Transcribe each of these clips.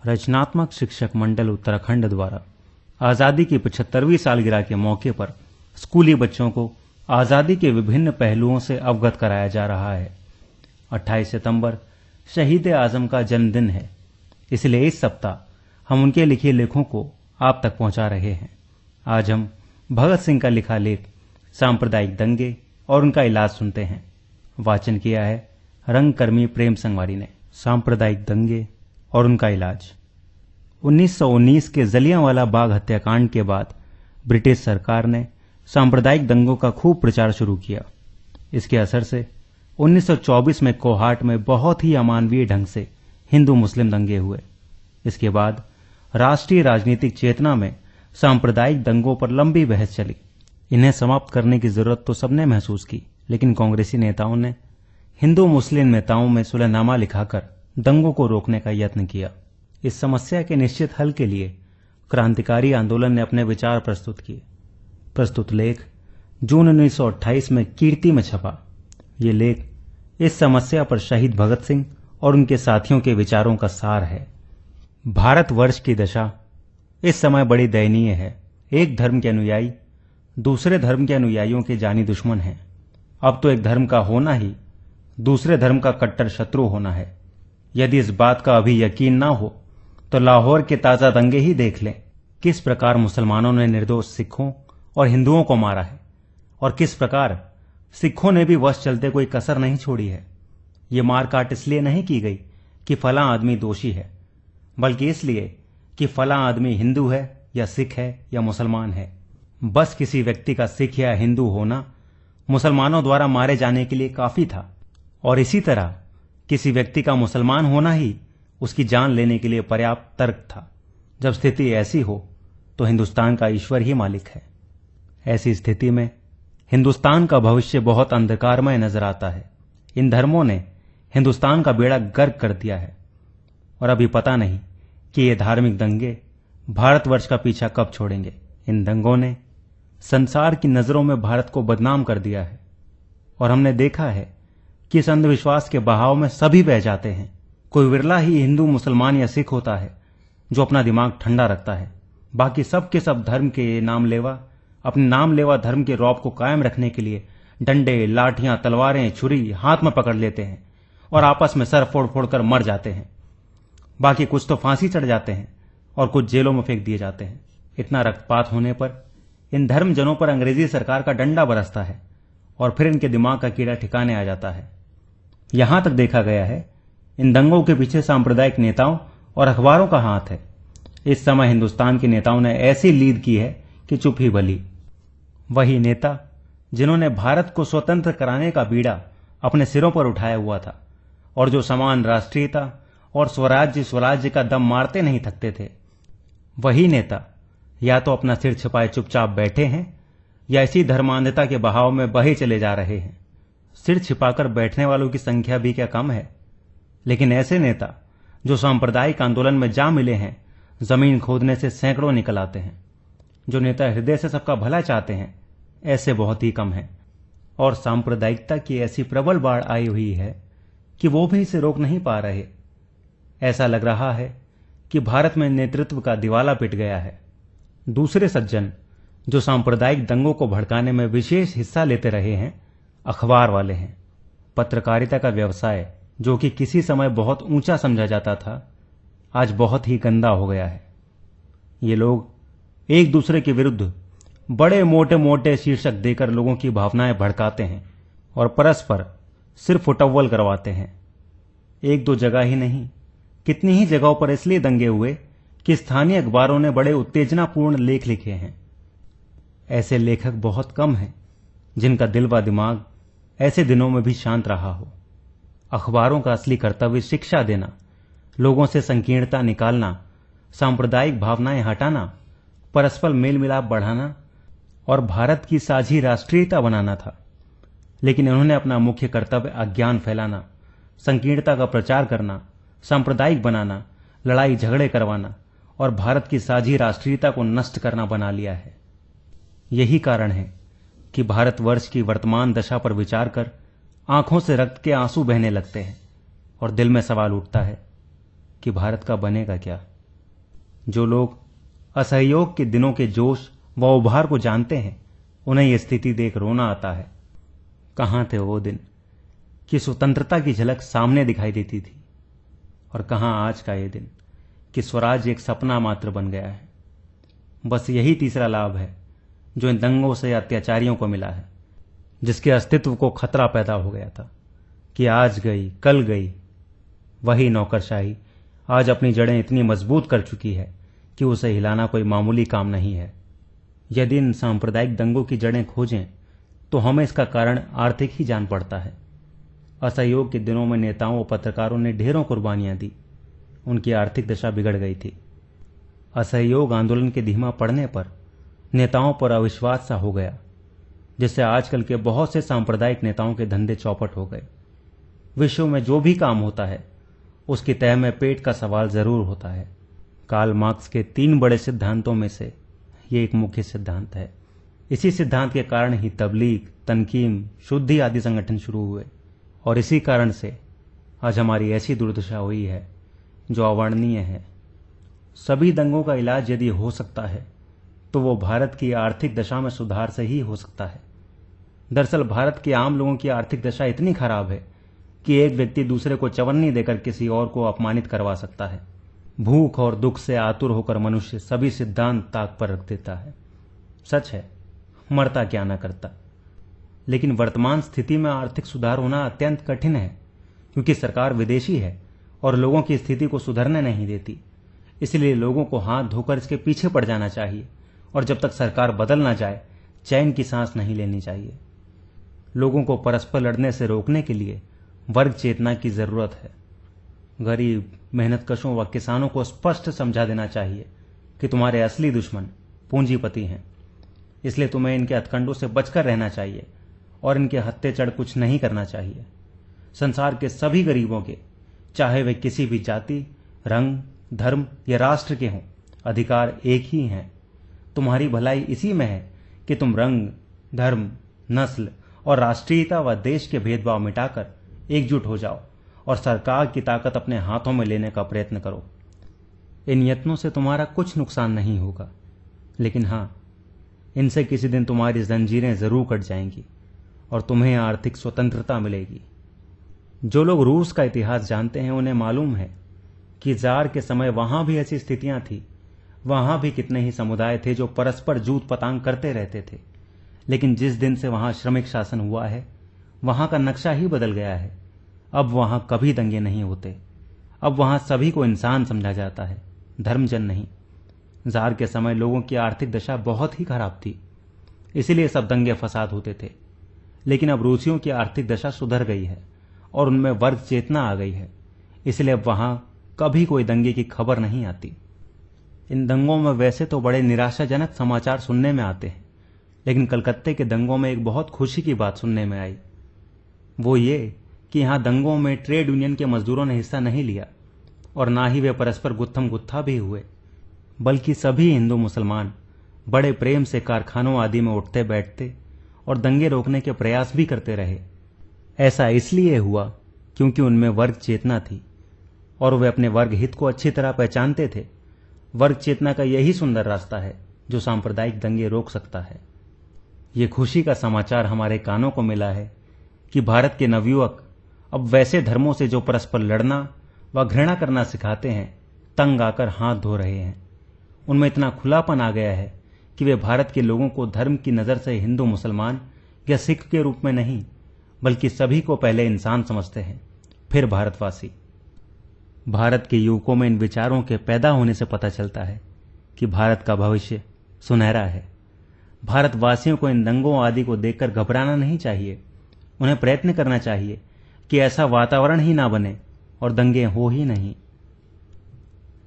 रचनात्मक शिक्षक मंडल उत्तराखंड द्वारा आज़ादी की 75वीं सालगिरह के मौके पर स्कूली बच्चों को आज़ादी के विभिन्न पहलुओं से अवगत कराया जा रहा है। 28 सितंबर शहीद आजम का जन्मदिन है, इसलिए इस सप्ताह हम उनके लिखे लेखों को आप तक पहुंचा रहे हैं। आज हम भगत सिंह का लिखा लेख सांप्रदायिक दंगे और उनका इलाज सुनते हैं। वाचन किया है रंगकर्मी प्रेम संगवारी ने। सांप्रदायिक दंगे और उनका इलाज। 1919 के जलियांवाला बाग हत्याकांड के बाद ब्रिटिश सरकार ने सांप्रदायिक दंगों का खूब प्रचार शुरू किया। इसके असर से 1924 में कोहाट में बहुत ही अमानवीय ढंग से हिंदू मुस्लिम दंगे हुए। इसके बाद राष्ट्रीय राजनीतिक चेतना में सांप्रदायिक दंगों पर लंबी बहस चली। इन्हें समाप्त करने की जरूरत तो सबने महसूस की, लेकिन कांग्रेसी नेताओं ने हिंदू मुस्लिम नेताओं में सुलहनामा लिखाकर दंगों को रोकने का यत्न किया। इस समस्या के निश्चित हल के लिए क्रांतिकारी आंदोलन ने अपने विचार प्रस्तुत किए। प्रस्तुत लेख जून 1928 में कीर्ति में छपा। ये लेख इस समस्या पर शहीद भगत सिंह और उनके साथियों के विचारों का सार है। भारतवर्ष की दशा इस समय बड़ी दयनीय है। एक धर्म के अनुयायी दूसरे धर्म के अनुयायियों के जानी दुश्मन हैं। अब तो एक धर्म का होना ही दूसरे धर्म का कट्टर शत्रु होना है। यदि इस बात का अभी यकीन ना हो तो लाहौर के ताजा दंगे ही देख लें। किस प्रकार मुसलमानों ने निर्दोष सिखों और हिंदुओं को मारा है और किस प्रकार सिखों ने भी वश चलते कोई कसर नहीं छोड़ी है। ये मारकाट इसलिए नहीं की गई कि फलां आदमी दोषी है, बल्कि इसलिए कि फलां आदमी हिंदू है या सिख है या मुसलमान है। बस किसी व्यक्ति का सिख या हिंदू होना मुसलमानों द्वारा मारे जाने के लिए काफी था, और इसी तरह किसी व्यक्ति का मुसलमान होना ही उसकी जान लेने के लिए पर्याप्त तर्क था। जब स्थिति ऐसी हो तो हिंदुस्तान का ईश्वर ही मालिक है। ऐसी स्थिति में हिंदुस्तान का भविष्य बहुत अंधकारमय नजर आता है। इन धर्मों ने हिंदुस्तान का बेड़ा गर्क कर दिया है, और अभी पता नहीं कि ये धार्मिक दंगे भारतवर्ष का पीछा कब छोड़ेंगे। इन दंगों ने संसार की नजरों में भारत को बदनाम कर दिया है, और हमने देखा है कि इस अंधविश्वास के बहाव में सभी बह जाते हैं। कोई विरला ही हिंदू मुसलमान या सिख होता है जो अपना दिमाग ठंडा रखता है। बाकी सब के सब धर्म के नामलेवा अपने नामलेवा धर्म के रौब को कायम रखने के लिए डंडे, लाठियां, तलवारें, छुरी हाथ में पकड़ लेते हैं और आपस में सर फोड़ फोड़ कर मर जाते हैं। बाकी कुछ तो फांसी चढ़ जाते हैं और कुछ जेलों में फेंक दिए जाते हैं। इतना रक्तपात होने पर इन धर्मजनों पर अंग्रेजी सरकार का डंडा बरसता है और फिर इनके दिमाग का कीड़ा ठिकाने आ जाता है। यहां तक देखा गया है इन दंगों के पीछे सांप्रदायिक नेताओं और अखबारों का हाथ है। इस समय हिंदुस्तान के नेताओं ने ऐसी लीद की है कि चुप ही भली। वही नेता जिन्होंने भारत को स्वतंत्र कराने का बीड़ा अपने सिरों पर उठाया हुआ था और जो समान राष्ट्रीयता और स्वराज्य का दम मारते नहीं थकते थे, वही नेता या तो अपना सिर छिपाए चुपचाप बैठे हैं या इसी धर्मांधता के बहाव में बहे चले जा रहे हैं। सिर छिपाकर बैठने वालों की संख्या भी क्या कम है, लेकिन ऐसे नेता जो सांप्रदायिक आंदोलन में जा मिले हैं, जमीन खोदने से सैकड़ों निकल आते हैं। जो नेता हृदय से सबका भला चाहते हैं, ऐसे बहुत ही कम हैं, और सांप्रदायिकता की ऐसी प्रबल बाढ़ आई हुई है कि वो भी इसे रोक नहीं पा रहे। ऐसा लग रहा है कि भारत में नेतृत्व का दिवाला पिट गया है। दूसरे सज्जन जो सांप्रदायिक दंगों को भड़काने में विशेष हिस्सा लेते रहे हैं, अखबार वाले हैं। पत्रकारिता का व्यवसाय जो कि किसी समय बहुत ऊंचा समझा जाता था, आज बहुत ही गंदा हो गया है। ये लोग एक दूसरे के विरुद्ध बड़े मोटे मोटे शीर्षक देकर लोगों की भावनाएं भड़काते हैं और परस्पर सिर फुटअव्वल करवाते हैं। एक दो जगह ही नहीं, कितनी ही जगहों पर इसलिए दंगे हुए कि स्थानीय अखबारों ने बड़े उत्तेजनापूर्ण लेख लिखे हैं। ऐसे लेखक बहुत कम हैं जिनका दिल व दिमाग ऐसे दिनों में भी शांत रहा हो। अखबारों का असली कर्तव्य शिक्षा देना, लोगों से संकीर्णता निकालना, सांप्रदायिक भावनाएं हटाना, परस्पर मेल मिलाप बढ़ाना और भारत की साझी राष्ट्रीयता बनाना था। लेकिन इन्होंने अपना मुख्य कर्तव्य अज्ञान फैलाना, संकीर्णता का प्रचार करना, सांप्रदायिक बनाना, लड़ाई झगड़े करवाना और भारत की साझी राष्ट्रीयता को नष्ट करना बना लिया है। यही कारण है कि भारतवर्ष की वर्तमान दशा पर विचार कर आंखों से रक्त के आंसू बहने लगते हैं और दिल में सवाल उठता है कि भारत का बनेगा क्या। जो लोग असहयोग के दिनों के जोश व उभार को जानते हैं, उन्हें यह स्थिति देख रोना आता है। कहां थे वो दिन कि स्वतंत्रता की झलक सामने दिखाई देती थी, और कहां आज का ये दिन कि स्वराज एक सपना मात्र बन गया है। बस यही तीसरा लाभ है जो इन दंगों से अत्याचारियों को मिला है, जिसके अस्तित्व को खतरा पैदा हो गया था कि आज गई कल गई। वही नौकरशाही आज अपनी जड़ें इतनी मजबूत कर चुकी है कि उसे हिलाना कोई मामूली काम नहीं है। यदि इन सांप्रदायिक दंगों की जड़ें खोजें तो हमें इसका कारण आर्थिक ही जान पड़ता है। असहयोग के दिनों में नेताओं और पत्रकारों ने ढेरों कुर्बानियां दी, उनकी आर्थिक दशा बिगड़ गई थी। असहयोग आंदोलन के धीमा पड़ने पर नेताओं पर अविश्वास सा हो गया, जिससे आजकल के बहुत से सांप्रदायिक नेताओं के धंधे चौपट हो गए। विश्व में जो भी काम होता है उसकी तह में पेट का सवाल जरूर होता है। कार्ल मार्क्स के 3 बड़े सिद्धांतों में से ये एक मुख्य सिद्धांत है। इसी सिद्धांत के कारण ही तबलीग, तनकीम, शुद्धि आदि संगठन शुरू हुए, और इसी कारण से आज हमारी ऐसी दुर्दशा हुई है जो अवर्णनीय है। सभी दंगों का इलाज यदि हो सकता है तो वो भारत की आर्थिक दशा में सुधार से ही हो सकता है। दरअसल भारत के आम लोगों की आर्थिक दशा इतनी खराब है कि एक व्यक्ति दूसरे को चवन्नी देकर किसी और को अपमानित करवा सकता है। भूख और दुख से आतुर होकर मनुष्य सभी सिद्धांत ताक पर रख देता है। सच है, मरता क्या न करता। लेकिन वर्तमान स्थिति में आर्थिक सुधार होना अत्यंत कठिन है, क्योंकि सरकार विदेशी है और लोगों की स्थिति को सुधरने नहीं देती। इसलिए लोगों को हाथ धोकर इसके पीछे पड़ जाना चाहिए, और जब तक सरकार बदल ना जाए चैन की सांस नहीं लेनी चाहिए। लोगों को परस्पर लड़ने से रोकने के लिए वर्ग चेतना की जरूरत है। गरीब, मेहनतकशों व किसानों को स्पष्ट समझा देना चाहिए कि तुम्हारे असली दुश्मन पूंजीपति हैं, इसलिए तुम्हें इनके हथकंडों से बचकर रहना चाहिए और इनके हत्थे चढ़ कुछ नहीं करना चाहिए। संसार के सभी गरीबों के, चाहे वे किसी भी जाति, रंग, धर्म या राष्ट्र के हों, अधिकार एक ही हैं। तुम्हारी भलाई इसी में है कि तुम रंग, धर्म, नस्ल और राष्ट्रीयता व देश के भेदभाव मिटाकर एकजुट हो जाओ और सरकार की ताकत अपने हाथों में लेने का प्रयत्न करो। इन यत्नों से तुम्हारा कुछ नुकसान नहीं होगा, लेकिन हां, इनसे किसी दिन तुम्हारी जंजीरें जरूर कट जाएंगी और तुम्हें आर्थिक स्वतंत्रता मिलेगी। जो लोग रूस का इतिहास जानते हैं उन्हें मालूम है कि जार के समय वहां भी ऐसी स्थितियां थी। वहां भी कितने ही समुदाय थे जो परस्पर जूत पतांग करते रहते थे, लेकिन जिस दिन से वहां श्रमिक शासन हुआ है वहां का नक्शा ही बदल गया है। अब वहां कभी दंगे नहीं होते। अब वहां सभी को इंसान समझा जाता है, धर्मजन नहीं। जार के समय लोगों की आर्थिक दशा बहुत ही खराब थी, इसीलिए सब दंगे फसाद होते थे। लेकिन अब रूसियों की आर्थिक दशा सुधर गई है और उनमें वर्ग चेतना आ गई है, इसलिए अब वहां कभी कोई दंगे की खबर नहीं आती। इन दंगों में वैसे तो बड़े निराशाजनक समाचार सुनने में आते हैं, लेकिन कलकत्ते के दंगों में एक बहुत खुशी की बात सुनने में आई। वो ये कि यहां दंगों में ट्रेड यूनियन के मजदूरों ने हिस्सा नहीं लिया और ना ही वे परस्पर गुत्थम गुत्था भी हुए, बल्कि सभी हिंदू मुसलमान बड़े प्रेम से कारखानों आदि में उठते बैठते और दंगे रोकने के प्रयास भी करते रहे। ऐसा इसलिए हुआ क्योंकि उनमें वर्ग चेतना थी और वे अपने वर्ग हित को अच्छी तरह पहचानते थे। वर्ग चेतना का यही सुंदर रास्ता है जो सांप्रदायिक दंगे रोक सकता है। ये खुशी का समाचार हमारे कानों को मिला है कि भारत के नवयुवक अब वैसे धर्मों से जो परस्पर लड़ना व घृणा करना सिखाते हैं, तंग आकर हाथ धो रहे हैं। उनमें इतना खुलापन आ गया है कि वे भारत के लोगों को धर्म की नजर से हिंदू, मुसलमान या सिख के रूप में नहीं, बल्कि सभी को पहले इंसान समझते हैं, फिर भारतवासी। भारत के युवकों में इन विचारों के पैदा होने से पता चलता है कि भारत का भविष्य सुनहरा है। भारतवासियों को इन दंगों आदि को देखकर घबराना नहीं चाहिए। उन्हें प्रयत्न करना चाहिए कि ऐसा वातावरण ही ना बने और दंगे हो ही नहीं।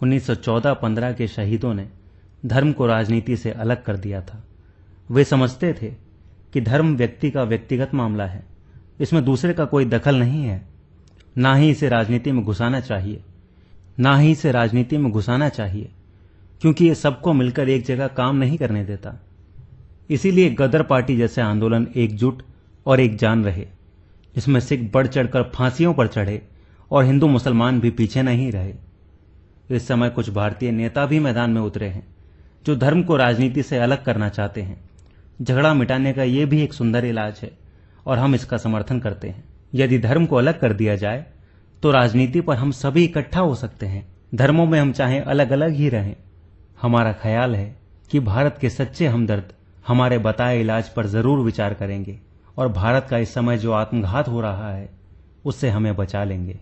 1914-15 के शहीदों ने धर्म को राजनीति से अलग कर दिया था। वे समझते थे कि धर्म व्यक्ति का व्यक्तिगत मामला है, इसमें दूसरे का कोई दखल नहीं है। ना ही इसे राजनीति में घुसाना चाहिए, क्योंकि ये सबको मिलकर एक जगह काम नहीं करने देता। इसीलिए गदर पार्टी जैसे आंदोलन एकजुट और एक जान रहे, जिसमें सिख बढ़ चढ़कर फांसियों पर चढ़े और हिंदू मुसलमान भी पीछे नहीं रहे। इस समय कुछ भारतीय नेता भी मैदान में उतरे हैं जो धर्म को राजनीति से अलग करना चाहते हैं। झगड़ा मिटाने का ये भी एक सुंदर इलाज है और हम इसका समर्थन करते हैं। यदि धर्म को अलग कर दिया जाए तो राजनीति पर हम सभी इकट्ठा हो सकते हैं। धर्मों में हम चाहें अलग अलग ही रहें। हमारा ख्याल है कि भारत के सच्चे हमदर्द हमारे बताए इलाज पर जरूर विचार करेंगे और भारत का इस समय जो आत्मघात हो रहा है उससे हमें बचा लेंगे।